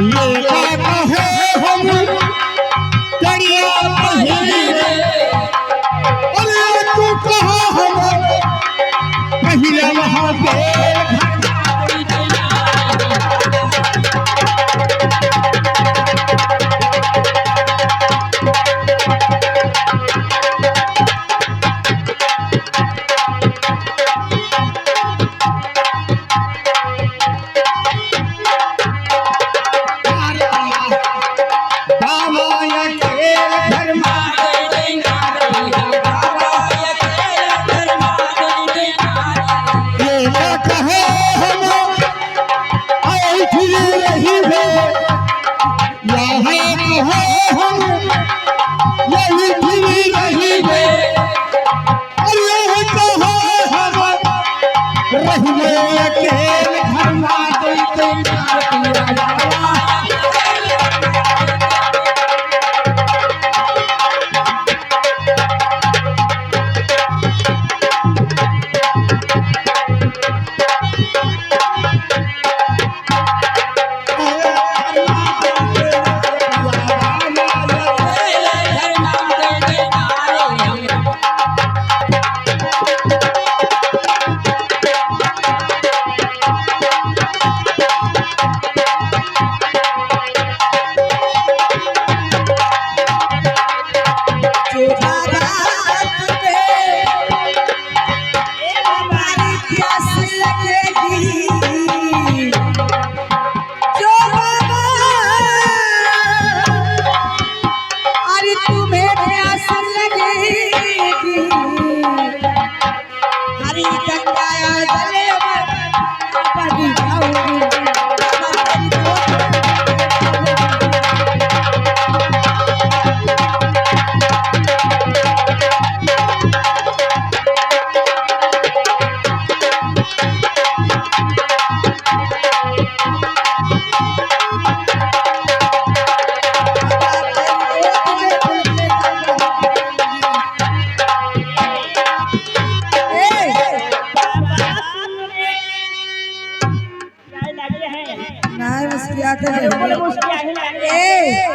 ये कहे हम करिया पहिरे अरे तू कहा हम पहले वहां पे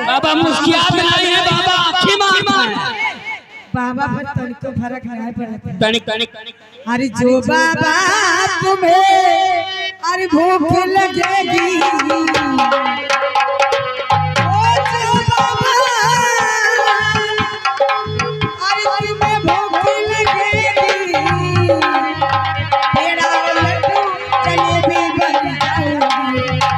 बाबा मुस्कियात नहीं है बाबा अच्छी बात है बाबा पर तनिको फर्क नहीं पड़ता तनिक अरे जो बाबा तुम्हें अरे भूख लगेगी ओ जो बाबा अरे तुम्हें भूख लगेगी तेरा लड्डू जलेबी बन जाऊंगी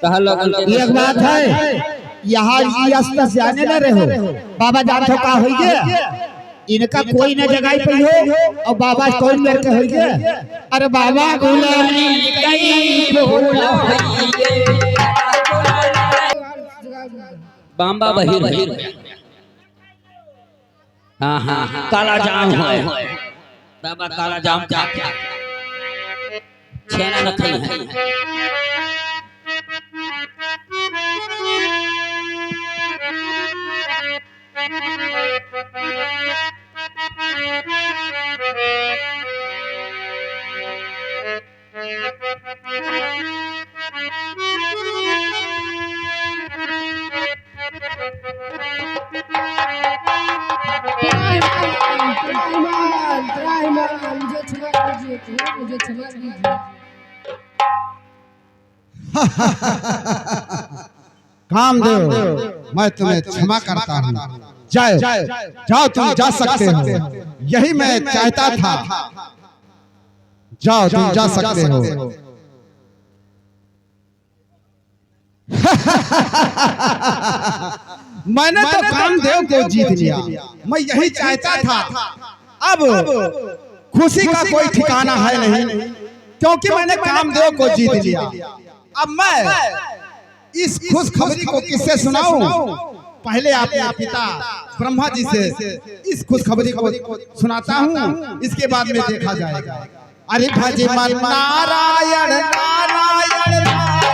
एक बात है यहाँ से आने न रहो बाबा जान तो का हो गया इनका कोई न जगाई पे हो और बाबा कौन मेरे के हो गया अरे बाबा बाबा बहिर हाँ हाँ काला जाम है बाबा काला जाम क्या छेना न खाई है मुझे क्षमा कीजिए कामदेव मैं तुम्हें क्षमा करता हूँ जाओ तुम जा सकते हो यही मैं चाहता था जाओ तुम जा सकते हो मैंने तो कामदेव को जीत लिया मैं यही चाहता था अब खुशी का कोई ठिकाना है नहीं क्योंकि मैंने कामदेव को जीत लिया अब मैं इस खुशखबरी को किससे सुनाऊं पहले अपने पिता ब्रह्मा जी से इस खुशखबरी को सुनाता हूँ इसके बाद में देखा जाएगा अरे भज मन नारायण नारायण नारायण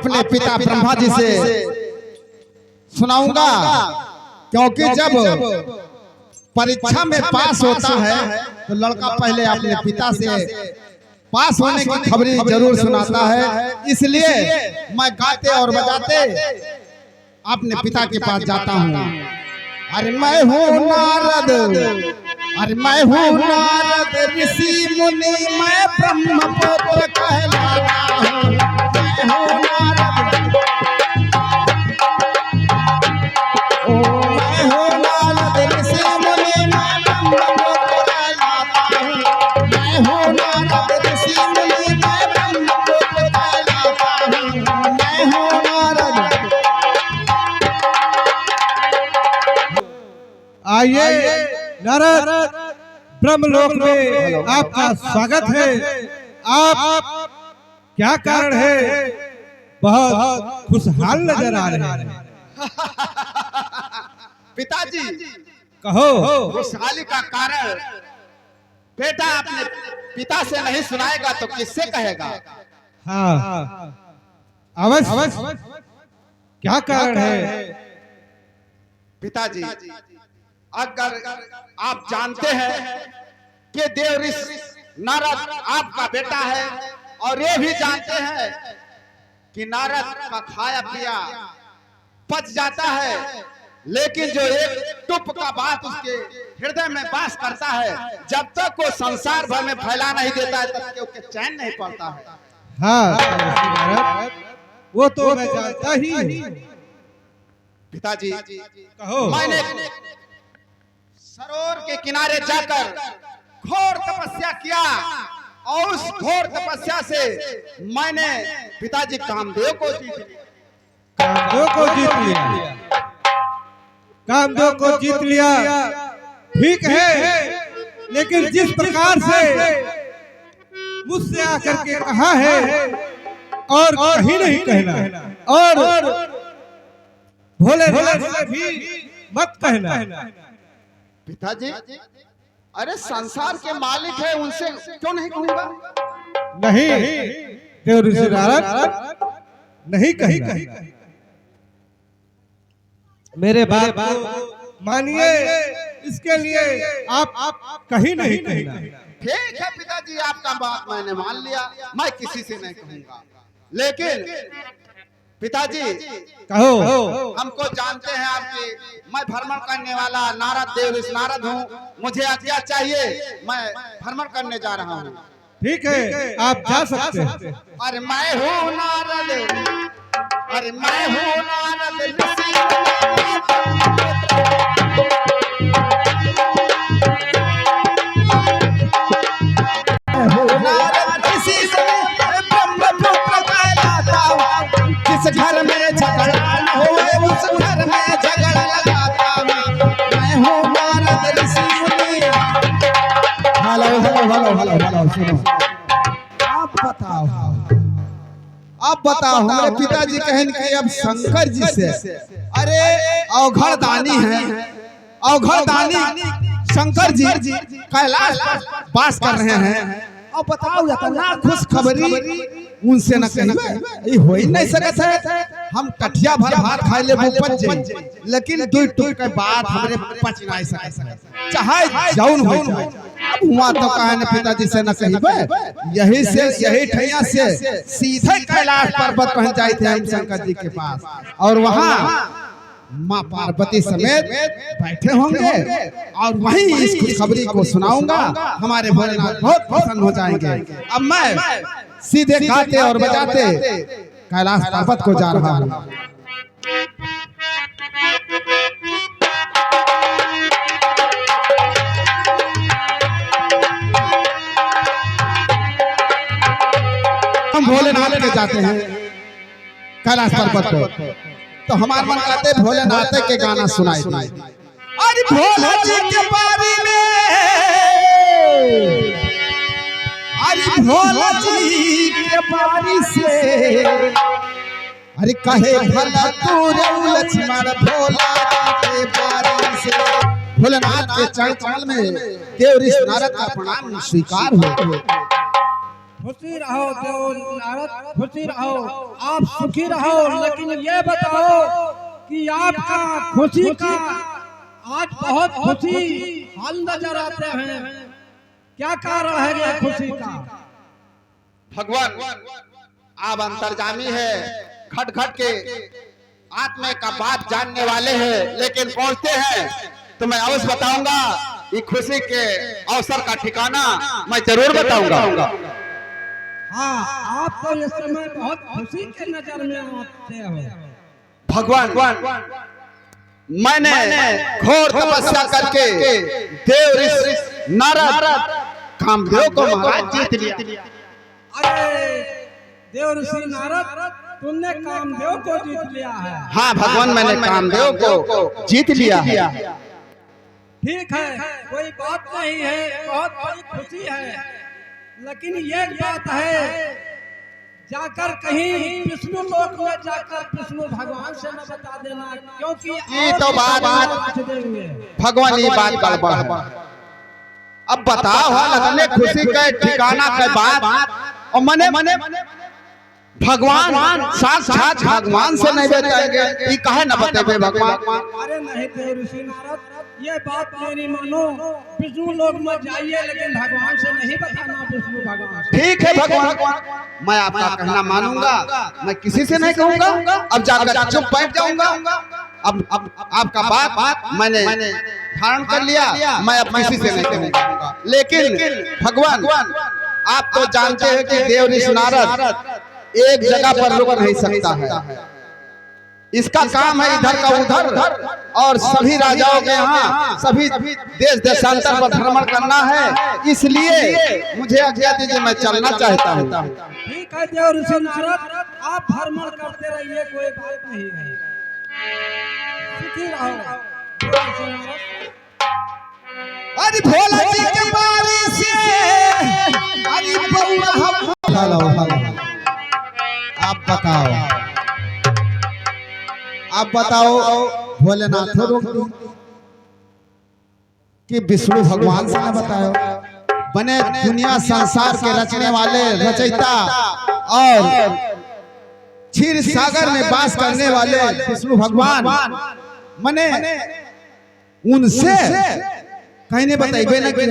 अपने पिता ब्रह्मा जी से सुनाऊंगा, क्योंकि जब परीक्षा में पास होता है तो लड़का पहले अपने पिता से पास होने की खबरी जरूर सुनाता है। इसलिए मैं गाते और बजाते अपने पिता के पास जाता हूँ। अरे मैं हूँ नारद, अरे मैं हूँ नारद ऋषि मुनि, मैं ब्रह्म पुत्र कहलाता हूँ। मैं हूँ नारद, ओ मैं हूँ नारद ऋषि मुनि, मैं ब्रह्म पुत्र कहलाता हूँ। मैं हूँ नारद ऋषि मुनि, मैं ब्रह्म पुत्र कहलाता हूँ। मैं हूँ नारद। आइए नारद, ब्रह्मलोक में आपका स्वागत है। आप क्या कारण है, बहुत खुशहाल नजर आ रहे हैं। पिताजी कहो। खुशहाली का कारण बेटा अपने पिता से नहीं सुनाएगा तो किससे कहेगा? हाँ अवश्य, क्या कारण है? पिताजी अगर आप जानते हैं कि देव ऋषि नारद आपका बेटा है, और ये भी जानते हैं कि नारद का खाया पिया पच जाता है, लेकिन जो एक टुप का बात उसके हृदय में वास करता है, जब तक वो संसार भर में फैला नहीं देता है तब तक उसके चैन नहीं पड़ता है। हाँ वो तो मैं जानता ही हूँ। पिताजी कहो। मैंने सरोवर के किनारे जाकर घोर तपस्या किया, और उस घोर तपस्या से मैंने पिताजी कामदेव को जीत लिया। कामदेव को जीत लिया, कामदेव को जीत लिया, ठीक है। लेकिन जिस प्रकार से मुझसे आकर के कहा है, और कहीं नहीं कहना, और भोलेनाथ से भी मत कहना। पिताजी अरे संसार के मालिक है, उनसे क्यों नहीं कहूंगा? नहीं, देव ऋषि नारद नहीं कहना। मेरे बात को मानिए, इसके लिए आप कहीं नहीं कहना। ठीक है पिताजी, आपका बात मैंने मान लिया, मैं किसी से नहीं कहूंगा। लेकिन पिताजी कहो। हमको जानते हैं आपकी, मैं भ्रमण करने वाला नारद देव ऋषि नारद हूँ, मुझे आज्ञा चाहिए, मैं भ्रमण करने जा रहा हूँ। ठीक है, आप जा सकते हैं। अरे मैं हूँ नारद, अरे मैं हूँ नारद ऋषि, जिस घर में झगड़ा न होए उस घर में झगड़ा लगाता हूँ। मैं हूँ नारद ऋषि मुनि। Hello hello hello hello hello, सुनो, आप बताओ हमारे पिताजी कहें कि अब शंकर जी से, अरे अवघड़ दानी है, अवघड़ दानी शंकर जी कैलाश वास कर रहे हैं, और बताओ इतना खुश खबरी उनसे न कहिए, ये हो ही नहीं सकता है। हम कठिया भर भात खाए ले पच जाए, लेकिन दो टुक के बाद हमरे पच नहीं सकता, चाहे जौन हो जाए। अब हुआ तो कहे ने पिताजी से न कहिबे, यही से यही ठैया से सीधे कैलाश पर्वत पहुंच जाए थे हम शंकर जी के पास, और वहाँ माँ पार्वती समेत बैठे होंगे, और वहीं इस खुशखबरी को सुनाऊंगा। हमारे भोलेनाथ बहुत प्रसन्न हो जाएंगे। अब मैं सीधे गाते और बजाते कैलाश पर्वत को जा रहा हूँ। हम भोलेनाथ के जाते हैं कैलाश पर्वत को, तो हमारे मन कहते भोलेनाथ के गाना सुनाई दिए। अरे भोला जी के बारे में, अरे भोला जी के बारी से, अरे कहे भला तू रे लक्ष्मण भोला के बारी से। भोलेनाथ के चरण कमल में देव ऋषि नारद का प्रणाम स्वीकार हो। खुशी रहो देव नारद, खुशी रहो, आप सुखी रहो। लेकिन ये बताओ कि आपका खुशी का आज बहुत खुशी हाल नजर आते हैं, क्या कारण है ये खुशी का? भगवान आप अंतर्जामी है, खट खट के आत्मा का बात जानने वाले हैं, लेकिन पहुंचते हैं तो मैं अवश्य बताऊंगा। ये खुशी के अवसर का ठिकाना मैं जरूर बताऊंगा। हाँ, आप तो इस समय बहुत खुशी के नजर में आते हो। भगवान मैंने घोर तपस्या करके देव ऋषि नारद कामदेव को महाराज जीत लिया। अरे देव ऋषि नारद, तुमने कामदेव को जीत लिया है? हाँ भगवान, मैंने कामदेव को जीत लिया है। ठीक है, कोई बात नहीं है, बहुत बड़ी खुशी है। लेकिन ये बात है, जाकर कहीं विष्णु लोक में जाकर विष्णु भगवान से न बता देना, क्योंकि ये तो बात भगवान ये बात गड़बड़ है। अब बताओ लगने खुशी के ठिकाना के बाद और मने भगवान साक्षात भगवान से नहीं बताएंगे, ये कहे न बताए भगवान? अरे नहीं देव ऋषि नारद, ये बात मेरी मानो, विष्णु लोक में जाइए लेकिन भगवान से नहीं बताना, विष्णु भगवान से। ठीक है भगवान, मैं आपका कहना मानूंगा, मैं किसी से नहीं कहूंगा। अब जाकर चुप बैठ जाऊंगा। अब आपका बात मैंने धारण कर लिया, मैं अब किसी से नहीं कहूंगा। लेकिन भगवान आप तो जानते हैं कि देव ऋषि नारद एक जगह पर रुक नहीं सकता है। इसका काम है इधर का उधर और सभी राजाओं के यहाँ सभी देश देशांतर पर भ्रमण करना है। इसलिए मुझे आज्ञा दीजिए, मैं चलना चाहता हूँ। ठीक है देव ऋषि नारद, आप भ्रमण करते रहिए, कोई बात नहीं है, सुखी रहो। अरे भोला जी के बारी से अरे आप बताओ भोलेनाथ रोक दी कि विष्णु भगवान से न बताओ? बने दुनिया संसार के रचने वाले रचयिता और क्षीर सागर में वास करने वाले विष्णु भगवान, मने उनसे कहने बताइए न कि,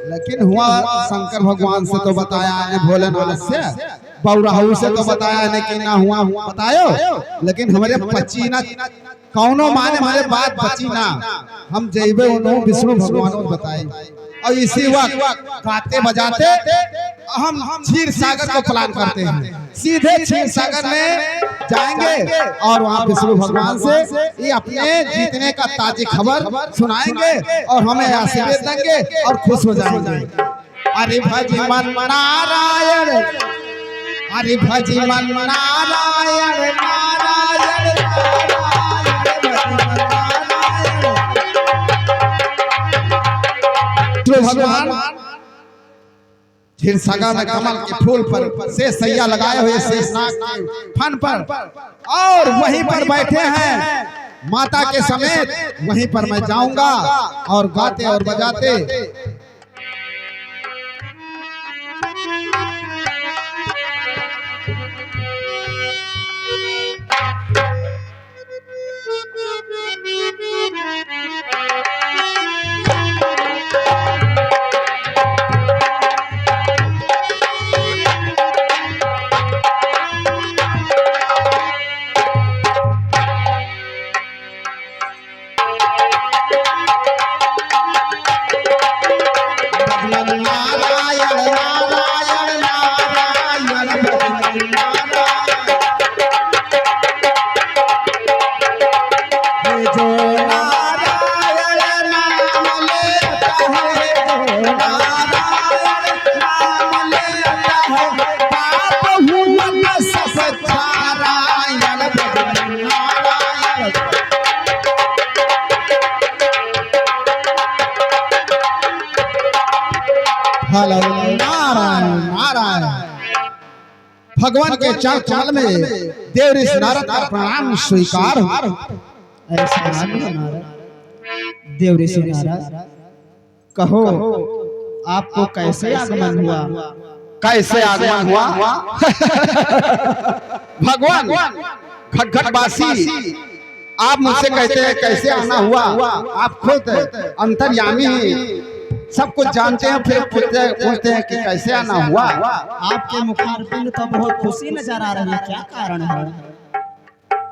लेकिन हुआ शंकर भगवान से तो बताया है, भोलेनाथ से बौराहू से तो बताया है कि ना हुआ बतायो। लेकिन हमारे बच्ची ना कौनो माने हमारे बात बची ना, हम जेबे उन्होंने विष्णु भगवान को बताए। और इसी वक्त गाते बजाते हम क्षीर सागर को प्लान करते हैं, सीधे क्षीर सागर में जाएंगे और वहाँ विष्णु भगवान से ये अपने जीतने का ताजी खबर सुनाएंगे और हमें आशीर्वाद देंगे और खुश हो जाएंगे। अरे भजी मन नारायण, अरे भजी मन नारायण नारायण भगवान क्षीर सागर में कमल के फूल पर से सैया लगाए हुए शेषनाग के फन पर और वहीं पर बैठे हैं माता के समेत, वहीं पर मैं जाऊंगा और गाते और बजाते नारायण नारायण। भगवान के चरण कमल में देव ऋषि नारद का प्रणाम स्वीकार हो। देव ऋषि नारद, कहो आपको कैसे आगमन हुआ, कैसे आगमन हुआ भगवान घटघटवासी आप मुझसे कहते हैं कैसे आना हुआ। आप खुद अंतर्यामी सब कुछ जानते हैं, फिर पूछते हैं कि कैसे आना हुआ। आपके मुखारबिंद तो बहुत खुशी नजर आ रही है, क्या कारण है?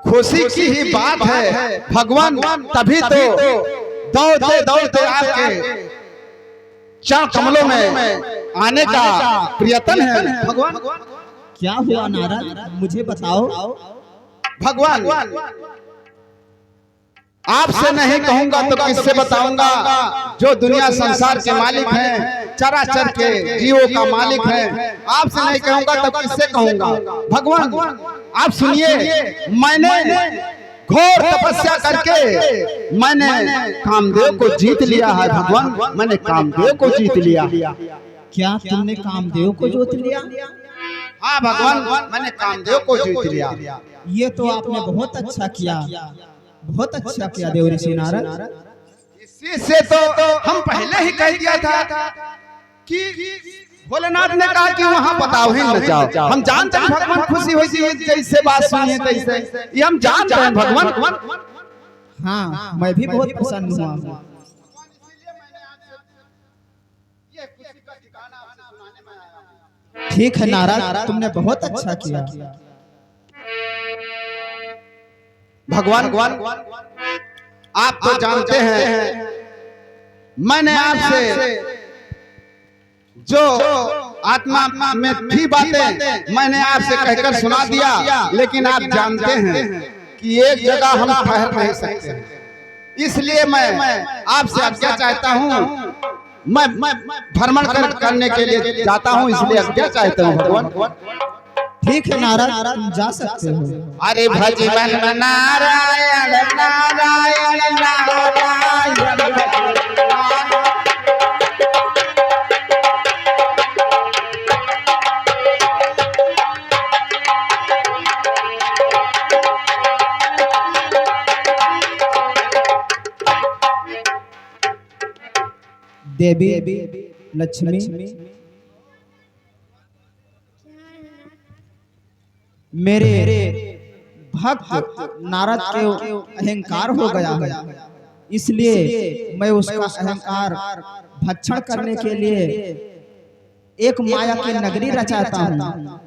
खुशी की ही बात है भगवान, तभी तो दौड़ते दौड़ते आपके चरण कमलों में आने का प्रयत्न है भगवान। क्या हुआ नारद, मुझे बताओ। भगवान आपसे नहीं कहूंगा तो किससे बताऊंगा। जो दुनिया संसार के मालिक हैं, चराचर के जीवों का मालिक है, आपसे नहीं कहूंगा तो किससे कहूंगा। भगवान आप सुनिए, मैंने घोर तपस्या करके मैंने कामदेव को जीत लिया है। भगवान मैंने कामदेव को जीत लिया। क्या तुमने कामदेव को जीत लिया? हाँ भगवान मैंने कामदेव को जीत लिया। ये तो आपने बहुत अच्छा किया, बहुत अच्छा किया देवऋषि नारद। इसी से तो हम पहले ही कह दिया था कि भोलेनाथ ने कहा कि वहाँ बताओ ही न जाओ। हम जानते हैं भगवान खुशी हुई जैसे बात सुनिए तैसे, ये हम जानते हैं भगवान। हाँ मैं भी बहुत प्रसन्न हुआ। ठीक है नारद, तुमने बहुत अच्छा किया। भगवान आप तो जानते हैं मैंने आपसे जो आत्मा में थी बातें मैंने आपसे कहकर सुना दिया, लेकिन आप जानते हैं कि एक जगह हम ठहर नहीं सकते। इसलिए मैं आपसे आज्ञा चाहता हूँ। मैं भ्रमण करने के लिए जाता हूँ, इसलिए आज्ञा चाहता हूँ भगवान। ठीक है नारद, तुम जा सकते हो। अरे भज मन नारायण नारायण नारायण। देवी लक्ष्मी मेरे भक्त नारद के अहंकार हो गया है, इसलिए मैं उसका अहंकार भक्षण करने के लिए एक माया की नगरी रचाता हूँ,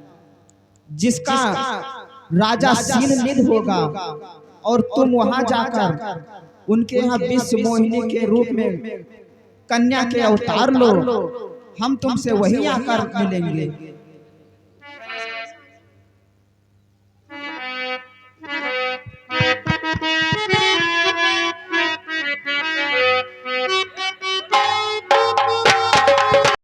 जिसका राजा शीलनिधि होगा। और तुम वहां जाकर उनके यहाँ विश्व मोहिनी के रूप में कन्या के अवतार लो, हम तुमसे वही आकर मिलेंगे।